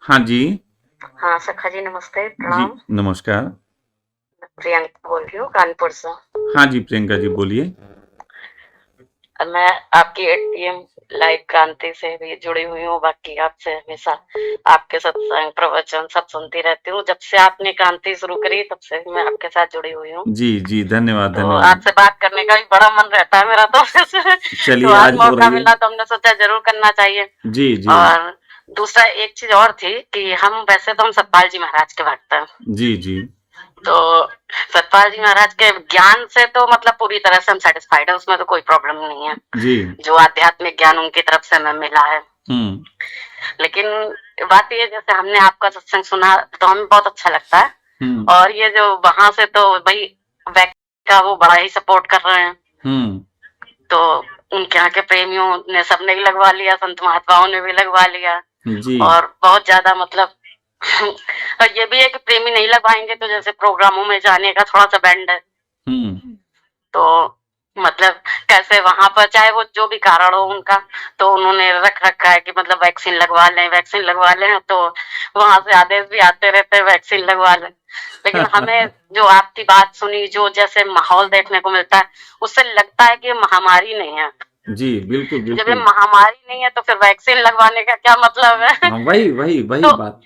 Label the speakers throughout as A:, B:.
A: हाँ जी।
B: हाँ सखा जी, नमस्ते,
A: जी,
B: प्रणाम।
A: नमस्कार।
B: प्रियंका बोल रही हूँ कानपुर से।
A: हाँ जी, प्रियंका जी बोलिए।
B: मैं आपकी एटीएम लाइव क्रांति से भी जुड़ी हुई हूँ। बाकी आपसे हमेशा आपके सत्संग प्रवचन सब सुनती रहती हूँ। जब से आपने क्रांति शुरू करी तब से मैं आपके साथ जुड़ी हुई हूँ।
A: जी, जी, धन्यवाद,
B: तो
A: धन्यवाद।
B: आपसे बात करने का भी बड़ा मन रहता है मेरा तो। तो
A: चलिए
B: आज
A: आज हो
B: मौका
A: रही है।
B: मिला तो हमने सोचा जरूर करना चाहिए।
A: जी, जी।
B: और दूसरा एक चीज और थी कि हम वैसे तो हम सतपाल जी महाराज के भक्त हैं।
A: जी, जी।
B: तो सतपाल जी महाराज के ज्ञान से तो मतलब पूरी तरह से हम सेटिस्फाइड है, उसमें तो कोई प्रॉब्लम नहीं है।
A: जी।
B: जो आध्यात्मिक ज्ञान उनकी तरफ से हमें मिला है।
A: हुँ।
B: लेकिन बात ये, जैसे हमने आपका सत्संग सुना तो हमें बहुत अच्छा लगता है।
A: हुँ।
B: और ये जो वहां से तो भाई व्यक्ति का वो बड़ा ही सपोर्ट कर रहे हैं।
A: हुँ।
B: तो उनके यहाँ के प्रेमियों ने सबने भी लगवा लिया, संत महात्माओं ने भी लगवा लिया।
A: जी।
B: और बहुत ज्यादा मतलब और ये भी है कि प्रेमी नहीं लगवाएंगे तो जैसे प्रोग्रामों में जाने का थोड़ा सा बैंड है।
A: हुँ।
B: तो मतलब कैसे वहां पर चाहे वो जो भी कारण हो उनका, तो उन्होंने रख रखा है कि मतलब वैक्सीन लगवा लें, वैक्सीन लगवा लें। तो वहां से आदेश भी आते रहते हैं वैक्सीन लगवा लें। लेकिन हमें जो आपकी बात सुनी, जो जैसे माहौल देखने को मिलता है, उससे लगता है कि ये महामारी नहीं है।
A: जी, बिल्कुल,
B: जब ये
A: बिल्कुल।
B: महामारी नहीं है तो फिर वैक्सीन लगवाने का क्या मतलब है?
A: हाँ, वही
B: तो
A: बात।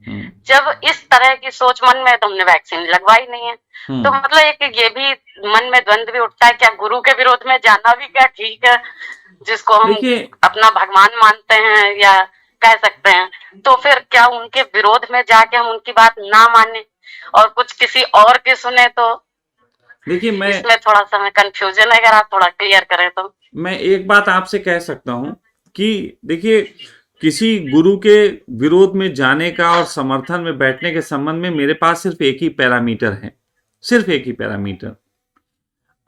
A: हुँ।
B: जब इस तरह की सोच मन में है तो हमने वैक्सीन लगवाई नहीं है। तो
A: हुँ।
B: मतलब एक ये भी मन में द्वंद भी उठता है, क्या गुरु के विरोध में जाना भी क्या ठीक है, जिसको हम
A: देखिए
B: अपना भगवान मानते हैं या कह सकते हैं। तो फिर क्या उनके विरोध में जाके हम उनकी बात ना माने और कुछ किसी और की सुने? तो
A: देखिए
B: इसमें थोड़ा सा हमें कंफ्यूजन है, अगर आप थोड़ा क्लियर करें तो।
A: मैं एक बात आपसे कह सकता हूं कि देखिए किसी गुरु के विरोध में जाने का और समर्थन में बैठने के संबंध में मेरे पास सिर्फ एक ही पैरामीटर है। सिर्फ एक ही पैरामीटर।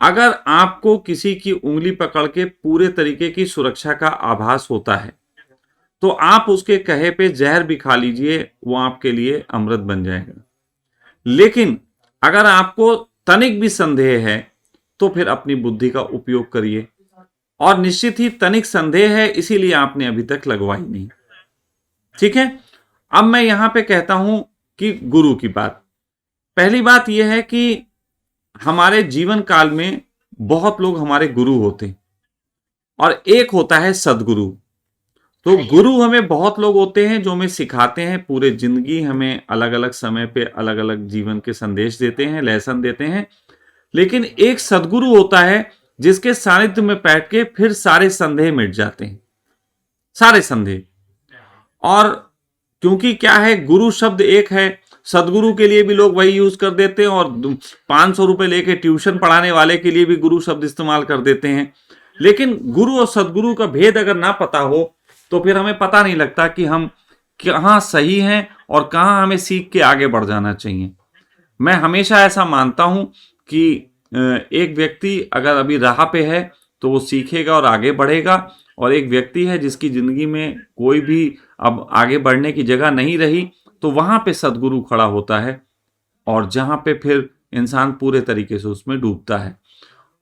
A: अगर आपको किसी की उंगली पकड़ के पूरे तरीके की सुरक्षा का आभास होता है तो आप उसके कहे पे जहर भी खा लीजिए, वो आपके लिए अमृत बन जाएगा। लेकिन अगर आपको तनिक भी संदेह है तो फिर अपनी बुद्धि का उपयोग करिए। और निश्चित ही तनिक संदेह है, इसीलिए आपने अभी तक लगवाई नहीं। ठीक है। अब मैं यहां पे कहता हूं कि गुरु की बात। पहली बात यह है कि हमारे जीवन काल में बहुत लोग हमारे गुरु होते हैं और एक होता है सदगुरु। तो
B: सही है।
A: गुरु हमें बहुत लोग होते हैं जो हमें सिखाते हैं, पूरे जिंदगी हमें अलग अलग समय पे अलग अलग जीवन के संदेश देते हैं, लेसन देते हैं। लेकिन एक सदगुरु होता है जिसके सानिध्य में बैठ के फिर सारे संदेह मिट जाते हैं, सारे संदेह। और क्योंकि क्या है, गुरु शब्द एक है, सदगुरु के लिए भी लोग वही यूज कर देते हैं और 500 रुपए लेके ट्यूशन पढ़ाने वाले के लिए भी गुरु शब्द इस्तेमाल कर देते हैं। लेकिन गुरु और सदगुरु का भेद अगर ना पता हो तो फिर हमें पता नहीं लगता कि हम कहाँ सही हैं और कहाँ हमें सीख के आगे बढ़ जाना चाहिए। मैं हमेशा ऐसा मानता हूं कि एक व्यक्ति अगर अभी राह पे है तो वो सीखेगा और आगे बढ़ेगा। और एक व्यक्ति है जिसकी जिंदगी में कोई भी अब आगे बढ़ने की जगह नहीं रही, तो वहां पे सदगुरु खड़ा होता है और जहां पे फिर इंसान पूरे तरीके से उसमें डूबता है।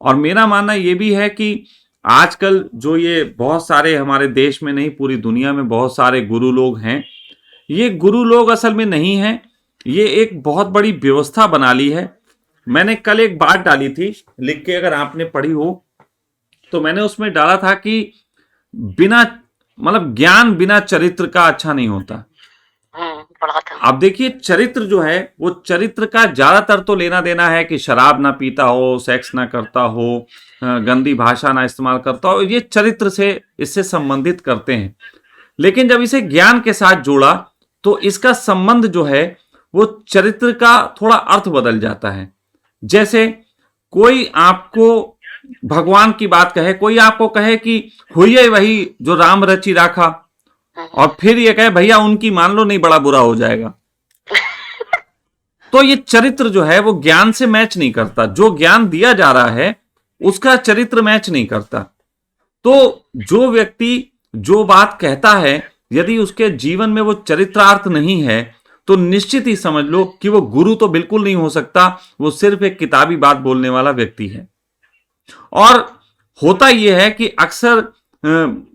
A: और मेरा मानना ये भी है कि आजकल जो ये बहुत सारे हमारे देश में नहीं पूरी दुनिया में बहुत सारे गुरु लोग हैं, ये गुरु लोग असल में नहीं हैं। ये एक बहुत बड़ी व्यवस्था बना ली है। मैंने कल एक बात डाली थी लिख के, अगर आपने पढ़ी हो तो मैंने उसमें डाला था कि बिना मतलब ज्ञान बिना चरित्र का अच्छा नहीं होता।
B: पढ़ा था।
A: अब देखिए चरित्र जो है वो चरित्र का ज्यादातर तो लेना देना है कि शराब ना पीता हो, सेक्स ना करता हो, गंदी भाषा ना इस्तेमाल करता हो, ये चरित्र से इससे संबंधित करते हैं। लेकिन जब इसे ज्ञान के साथ जोड़ा तो इसका संबंध जो है वो चरित्र का थोड़ा अर्थ बदल जाता है। जैसे कोई आपको भगवान की बात कहे, कोई आपको कहे कि हुई वही जो राम रचि राखा, और फिर ये कहे भैया उनकी मान लो नहीं बड़ा बुरा हो जाएगा, तो ये चरित्र जो है वो ज्ञान से मैच नहीं करता। जो ज्ञान दिया जा रहा है उसका चरित्र मैच नहीं करता। तो जो व्यक्ति जो बात कहता है यदि उसके जीवन में वो चरित्रार्थ नहीं है तो निश्चित ही समझ लो कि वो गुरु तो बिल्कुल नहीं हो सकता, वो सिर्फ एक किताबी बात बोलने वाला व्यक्ति है। और होता यह है कि अक्सर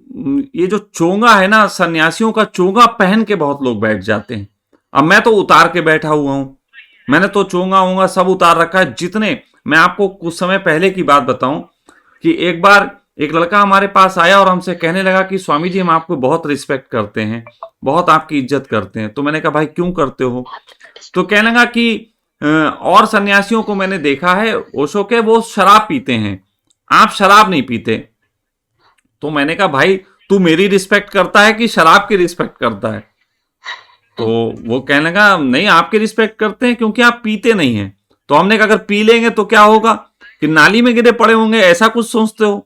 A: ये जो चोंगा है ना, सन्यासियों का चोंगा पहन के बहुत लोग बैठ जाते हैं। अब मैं तो उतार के बैठा हुआ हूं, मैंने तो चोंगा वोंगा सब उतार रखा है जितने। मैं आपको कुछ समय पहले की बात बताऊं कि एक बार एक लड़का हमारे पास आया और हमसे कहने लगा कि स्वामी जी हम आपको बहुत रिस्पेक्ट करते हैं, बहुत आपकी इज्जत करते हैं। तो मैंने कहा भाई क्यों करते हो? तो कहने लगा कि और सन्यासियों को मैंने देखा है ओशो के, वो शराब पीते हैं, आप शराब नहीं पीते। तो मैंने कहा भाई तू मेरी रिस्पेक्ट करता है कि शराब की रिस्पेक्ट करता है? तो वो कहने लगा नहीं आपकी रिस्पेक्ट करते हैं क्योंकि आप पीते नहीं हैं। तो हमने कहा अगर पी लेंगे तो क्या होगा, कि नाली में गिरे पड़े होंगे, ऐसा कुछ सोचते हो?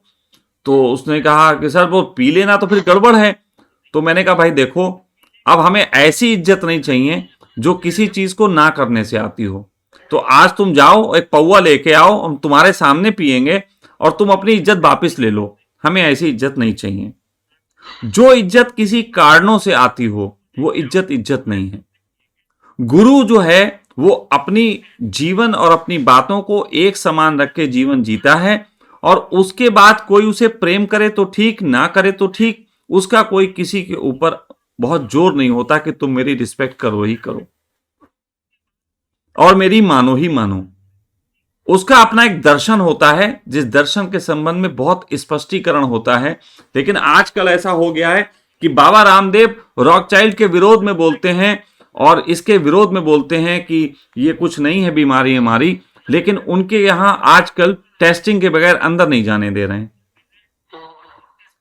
A: तो उसने कहा कि सर वो पी लेना तो फिर गड़बड़ है। तो मैंने कहा भाई देखो, अब हमें ऐसी इज्जत नहीं चाहिए जो किसी चीज को ना करने से आती हो। तो आज तुम जाओ एक पौवा लेके आओ, हम तुम्हारे सामने पिएंगे और तुम अपनी इज्जत वापिस ले लो। हमें ऐसी इज्जत नहीं चाहिए। जो इज्जत किसी कारणों से आती हो वो इज्जत इज्जत नहीं है। गुरु जो है वो अपनी जीवन और अपनी बातों को एक समान रख के जीवन जीता है, और उसके बाद कोई उसे प्रेम करे तो ठीक, ना करे तो ठीक, उसका कोई किसी के ऊपर बहुत जोर नहीं होता कि तुम मेरी रिस्पेक्ट करो ही करो और मेरी मानो ही मानो। उसका अपना एक दर्शन होता है जिस दर्शन के संबंध में बहुत स्पष्टीकरण होता है। लेकिन आजकल ऐसा हो गया है कि बाबा रामदेव रॉकचाइल्ड के विरोध में बोलते हैं और इसके विरोध में बोलते हैं कि ये कुछ नहीं है बीमारी हमारी, लेकिन उनके यहां आजकल टेस्टिंग के बगैर अंदर नहीं जाने दे रहे हैं।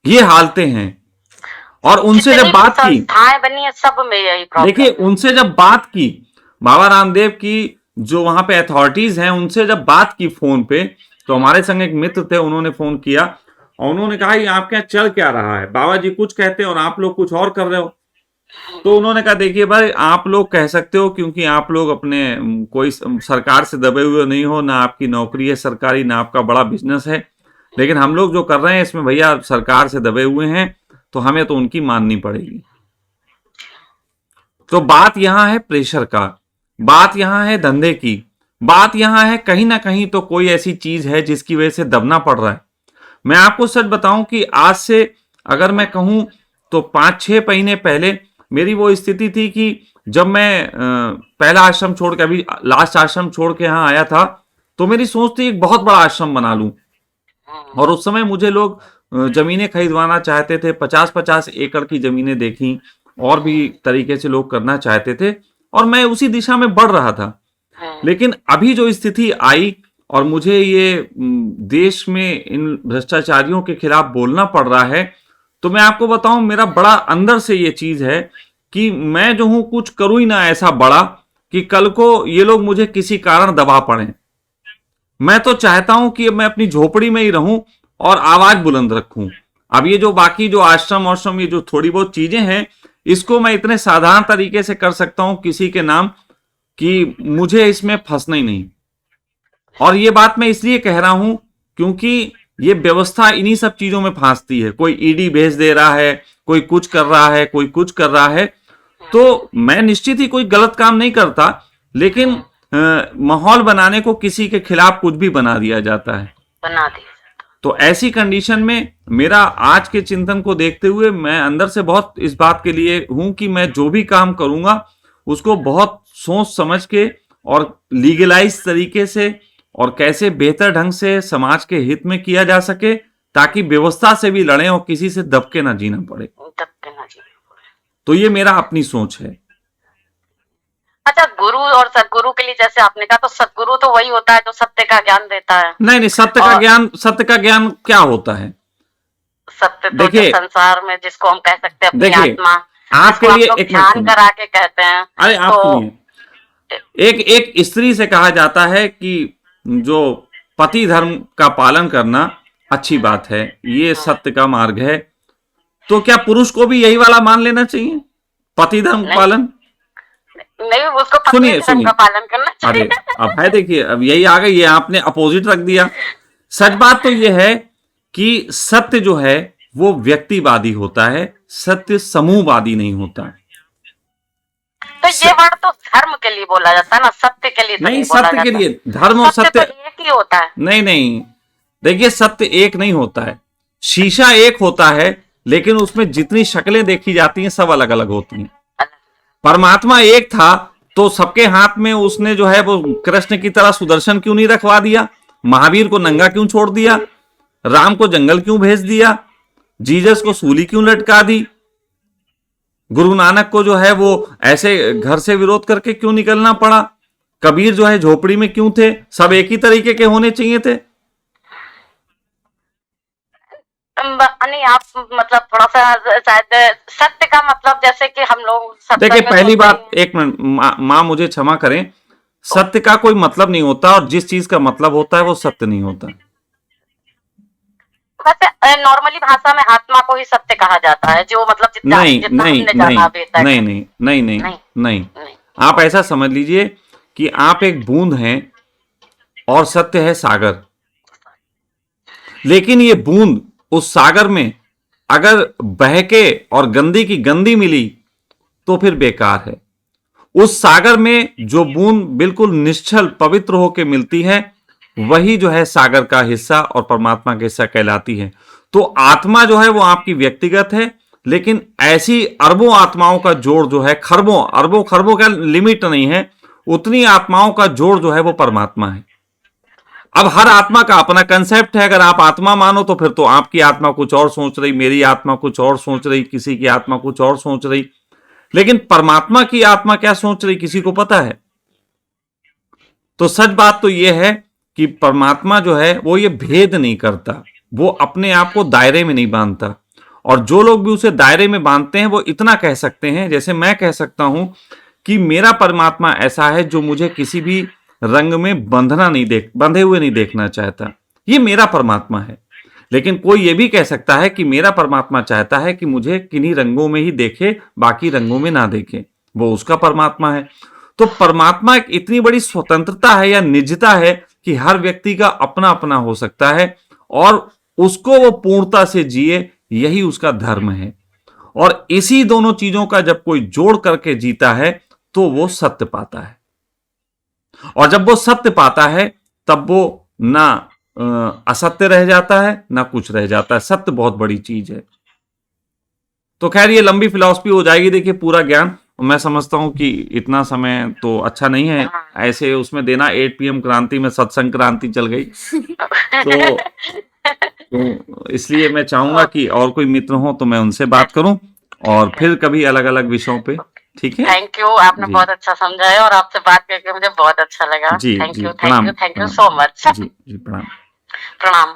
A: ये हालतें हैं। और उनसे जब बात की,
B: बनी है सब में यही प्रॉब्लम।
A: देखिए उनसे जब बात की, बाबा रामदेव की जो वहां पे अथॉरिटीज हैं उनसे जब बात की फोन पे, तो हमारे संग एक मित्र थे, उन्होंने फोन किया और उन्होंने कहा ये आपके यहाँ चल क्या रहा है, बाबा जी कुछ कहते हैं और आप लोग कुछ और कर रहे हो। तो उन्होंने कहा देखिए भाई आप लोग कह सकते हो क्योंकि आप लोग अपने कोई सरकार से दबे हुए नहीं हो, ना आपकी नौकरी है सरकारी, ना आपका बड़ा बिजनेस है, लेकिन हम लोग जो कर रहे हैं इसमें भैया सरकार से दबे हुए हैं, तो हमें तो उनकी माननी पड़ेगी। तो बात यहां है प्रेशर का, बात यहां है धंधे की, बात यहां है कहीं ना कहीं तो कोई ऐसी चीज है जिसकी वजह से दबना पड़ रहा है। मैं आपको सच बताऊं कि आज से अगर मैं कहूं तो 5-6 महीने पहले मेरी वो स्थिति थी कि जब मैं पहला आश्रम छोड़ के, अभी लास्ट आश्रम छोड़ के यहाँ आया था, तो मेरी सोच थी एक बहुत बड़ा आश्रम बना लूं। और उस समय मुझे लोग जमीनें खरीदवाना चाहते थे, 50-50 एकड़ की जमीनें देखी, और भी तरीके से लोग करना चाहते थे, और मैं उसी दिशा में बढ़ रहा था। लेकिन अभी जो स्थिति आई और मुझे ये देश में इन भ्रष्टाचारियों के खिलाफ बोलना पड़ रहा है, तो मैं आपको बताऊं मेरा बड़ा अंदर से ये चीज है कि मैं जो हूं कुछ करूं ही ना ऐसा बड़ा कि कल को ये लोग मुझे किसी कारण दबा पड़े। मैं तो चाहता हूं कि मैं अपनी झोपड़ी में ही रहूं और आवाज बुलंद रखूं। अब ये जो बाकी जो आश्रम ये जो थोड़ी बहुत चीजें हैं, इसको मैं इतने साधारण तरीके से कर सकता हूं किसी के नाम कि मुझे इसमें फंसना ही नहीं। और ये बात मैं इसलिए कह रहा हूं क्योंकि ये व्यवस्था इन्हीं सब चीजों में फांसती है। कोई ईडी भेज दे रहा है, कोई कुछ कर रहा है, कोई कुछ कर रहा है। तो मैं निश्चित ही कोई गलत काम नहीं करता, लेकिन माहौल बनाने को किसी के खिलाफ कुछ भी बना दिया जाता है,
B: बना दिया।
A: तो ऐसी कंडीशन में मेरा आज के चिंतन को देखते हुए मैं अंदर से बहुत इस बात के लिए हूं कि मैं जो भी काम करूंगा उसको बहुत सोच समझ के और लीगलाइज तरीके से और कैसे बेहतर ढंग से समाज के हित में किया जा सके, ताकि व्यवस्था से भी लड़ें और किसी से दबके ना जीना पड़े। तो ये मेरा अपनी सोच है।
B: अच्छा, गुरु और सदगुरु के लिए जैसे आपने कहा, तो सदगुरु तो वही होता है जो सत्य का ज्ञान देता है।
A: नहीं, सत्य का ज्ञान क्या होता है?
B: सत्य तो संसार में जिसको हम कह सकते हैं अपनी आत्मा,
A: आपके लिए एक
B: ध्यान करा के कहते हैं।
A: अरे आपके लिए एक स्त्री से कहा जाता है कि जो पति धर्म का पालन करना अच्छी बात है, ये सत्य का मार्ग है। तो क्या पुरुष को भी यही वाला मान लेना चाहिए, पति धर्म पालन?
B: नहीं, उसको
A: सुनिए
B: का पालन करना चाहिए।
A: अरे अब है, देखिए अब यही आ गई, ये आपने अपोजिट रख दिया। सच बात तो ये है कि सत्य जो है वो व्यक्तिवादी होता है, सत्य समूहवादी नहीं होता।
B: तो ये वर्ड तो धर्म के लिए बोला जाता है ना, सत्य के लिए
A: नहीं, सत्य के लिए धर्म और सत्य
B: एक ही होता है।
A: नहीं, देखिए सत्य एक नहीं होता है। शीशा एक होता है लेकिन उसमें जितनी शक्लें देखी जाती हैं सब अलग अलग होती हैं।
B: अलग।
A: परमात्मा एक था तो सबके हाथ में उसने जो है वो कृष्ण की तरह सुदर्शन क्यों नहीं रखवा दिया, महावीर को नंगा क्यों छोड़ दिया, राम को जंगल क्यों भेज दिया, जीसस को सूली क्यों लटका दी, गुरु नानक को जो है वो ऐसे घर से विरोध करके क्यों निकलना पड़ा, कबीर जो है झोपड़ी में क्यों थे, सब एक ही तरीके के होने चाहिए थे।
B: नहीं आप मतलब थोड़ा सा शायद सत्य का मतलब जैसे कि हम लोग सत्य
A: देखिए
B: में
A: पहली
B: सुनते
A: बात,
B: हैं।
A: एक मिनट माँ मुझे क्षमा करें, सत्य का कोई मतलब नहीं होता और जिस चीज का मतलब होता है वो सत्य नहीं होता।
B: वैसे नॉर्मली भाषा में आत्मा को ही सत्य कहा जाता है, जो मतलब जितना
A: नहीं
B: जितना
A: नहीं
B: हमने
A: नहीं
B: जाना अभी तक
A: नहीं
B: है।
A: नहीं नहीं नहीं
B: नहीं
A: नहीं,
B: नहीं
A: आप ऐसा समझ लीजिए कि आप एक बूंद हैं और सत्य है सागर, लेकिन ये बूंद उस सागर में अगर बहके और गंदी की गंदी मिली तो फिर बेकार है। उस सागर में जो बूंद बिल्कुल निश्चल पवित्र होकर मिलती है वही जो है सागर का हिस्सा और परमात्मा का हिस्सा कहलाती है। तो आत्मा जो है वो आपकी व्यक्तिगत है, लेकिन ऐसी अरबों आत्माओं का जोड़ जो है, खरबों अरबों खरबों का लिमिट नहीं है, उतनी आत्माओं का जोड़ जो है वो परमात्मा है। अब हर आत्मा का अपना कंसेप्ट है, अगर आप आत्मा मानो तो फिर तो आपकी आत्मा कुछ और सोच रही, मेरी आत्मा कुछ और सोच रही, किसी की आत्मा कुछ और सोच रही, लेकिन परमात्मा की आत्मा क्या सोच रही किसी को पता है। तो सच बात तो यह है कि परमात्मा जो है वो ये भेद नहीं करता, वो अपने आप को दायरे में नहीं बांधता, और जो लोग भी उसे दायरे में बांधते हैं वो इतना कह सकते हैं, जैसे मैं कह सकता हूं कि मेरा परमात्मा ऐसा है जो मुझे किसी भी रंग में बंधे हुए नहीं देखना चाहता, ये मेरा परमात्मा है। लेकिन कोई ये भी कह सकता है कि मेरा परमात्मा चाहता है कि मुझे किन्हीं रंगों में ही देखे, बाकी रंगों में ना देखे, वो उसका परमात्मा है। तो परमात्मा एक इतनी बड़ी स्वतंत्रता है या निजता है कि हर व्यक्ति का अपना अपना हो सकता है और उसको वो पूर्णता से जिए, यही उसका धर्म है। और इसी दोनों चीजों का जब कोई जोड़ करके जीता है तो वो सत्य पाता है, और जब वो सत्य पाता है तब वो ना असत्य रह जाता है ना कुछ रह जाता है। सत्य बहुत बड़ी चीज है। तो खैर ये लंबी फिलॉसफी हो जाएगी, देखिए पूरा ज्ञान मैं समझता हूं कि इतना समय तो अच्छा नहीं है
B: हाँ।
A: ऐसे उसमें देना। 8 PM क्रांति में सत्संग क्रांति चल गई तो इसलिए मैं चाहूंगा कि और कोई मित्र हो तो मैं उनसे बात करूं और फिर कभी अलग अलग विषयों पे, ठीक है।
B: थैंक यू, आपने
A: जी
B: बहुत अच्छा समझाया और आपसे बात करके मुझे बहुत अच्छा लगा।
A: जी
B: थैंक
A: जी,
B: यू, थैंक
A: प्रणाम
B: यू, थैंक यू
A: प्रणाम।
B: So much.
A: जी जी, प्रणाम।
B: प्रणाम।